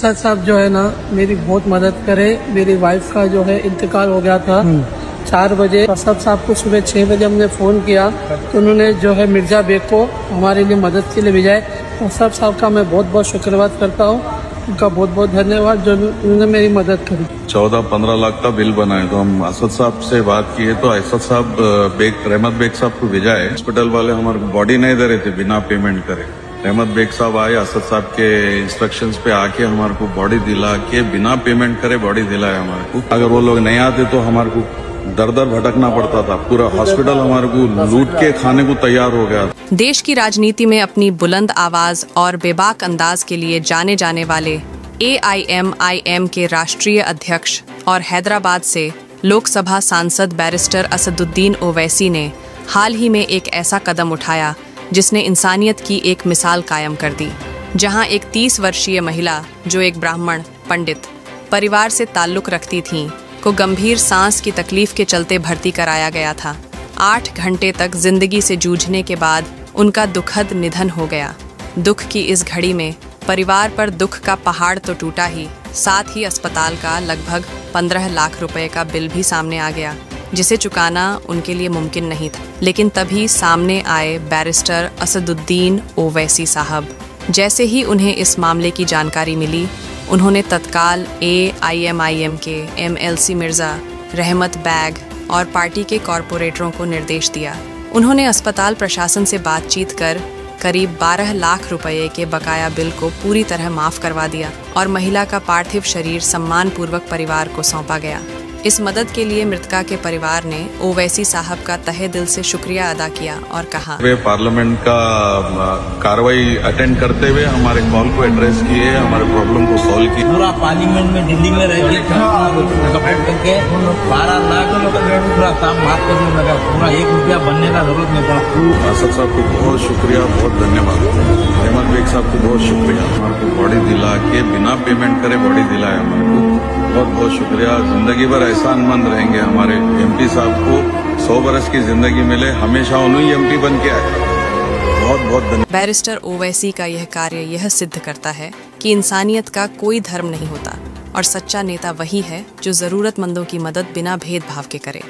असद साहब जो है ना मेरी बहुत मदद करे। मेरी वाइफ का जो है इंतकाल हो गया था 4 बजे। असद साहब को सुबह 6 बजे हमने फ़ोन किया तो उन्होंने जो है मिर्ज़ा बेग को हमारे लिए मदद के लिए भेजा है। असद साहब का मैं बहुत बहुत शुक्रवाद करता हूँ। उनका बहुत बहुत धन्यवाद जो उन्होंने मेरी मदद करी। 14-15 लाख का बिल बनाए तो हम असद साहब से बात किए तो असद साहब रहमत बेग साहब को भेजा है। हॉस्पिटल वाले हमारे बॉडी नहीं दे रहे थे बिना पेमेंट करे। रहमत बेग साहब आए, असद साहब के इंस्ट्रक्शंस पे आके हमारे को बॉडी दिला के बिना पेमेंट करे बॉडी दिलाया हमारे को। अगर वो लोग नहीं आते तो हमारे को दर दर भटकना पड़ता था। पूरा हॉस्पिटल हमारे को लूट के खाने को तैयार हो गया। देश की राजनीति में अपनी बुलंद आवाज और बेबाक अंदाज के लिए जाने जाने वाले AIMIM के राष्ट्रीय अध्यक्ष और हैदराबाद से लोकसभा सांसद बैरिस्टर असदुद्दीन ओवैसी ने हाल ही में एक ऐसा कदम उठाया जिसने इंसानियत की एक मिसाल कायम कर दी, जहां एक 30 वर्षीय महिला जो एक ब्राह्मण पंडित परिवार से ताल्लुक रखती थीं, को गंभीर सांस की तकलीफ के चलते भर्ती कराया गया था। 8 घंटे तक जिंदगी से जूझने के बाद उनका दुखद निधन हो गया। दुख की इस घड़ी में परिवार पर दुख का पहाड़ तो टूटा ही, साथ ही अस्पताल का लगभग 15 लाख रुपए का बिल भी सामने आ गया, जिसे चुकाना उनके लिए मुमकिन नहीं था। लेकिन तभी सामने आए बैरिस्टर असदुद्दीन ओवैसी साहब। जैसे ही उन्हें इस मामले की जानकारी मिली, उन्होंने तत्काल AIMIM के MLC मिर्जा, रहमत बैग और पार्टी के कॉरपोरेटरों को निर्देश दिया। उन्होंने अस्पताल प्रशासन से बातचीत कर करीब 12 लाख रुपए के बकाया बिल को पूरी तरह माफ करवा दिया और महिला का पार्थिव शरीर सम्मानपूर्वक परिवार को सौंपा गया। इस मदद के लिए मृतका के परिवार ने ओवैसी साहब का तहे दिल से शुक्रिया अदा किया और कहा, वे पार्लियामेंट का कार्रवाई अटेंड करते हुए हमारे कॉल को एड्रेस किए, हमारे प्रॉब्लम को सॉल्व किया। पूरा पार्लियामेंट में दिल्ली में रह के करके 12 लाख पूरा काम माफ करने लगा। पूरा 1 रुपया बनने का जरूरत नहीं पड़ा। असद साहब को बहुत शुक्रिया, बहुत धन्यवाद। रहमत बेग साहब को बहुत शुक्रिया, हमारे को बॉडी दिला के बिना पेमेंट करे बॉडी दिलाया हमारे को। बहुत बहुत शुक्रिया। जिंदगी भर एहसानमंद रहेंगे। हमारे MP साहब को 100 बरस की जिंदगी मिले, हमेशा उन्हीं MP बन के आए। बहुत बहुत धन्यवाद। बैरिस्टर ओवैसी का यह कार्य यह सिद्ध करता है कि इंसानियत का कोई धर्म नहीं होता और सच्चा नेता वही है जो जरूरतमंदों की मदद बिना भेदभाव के करे।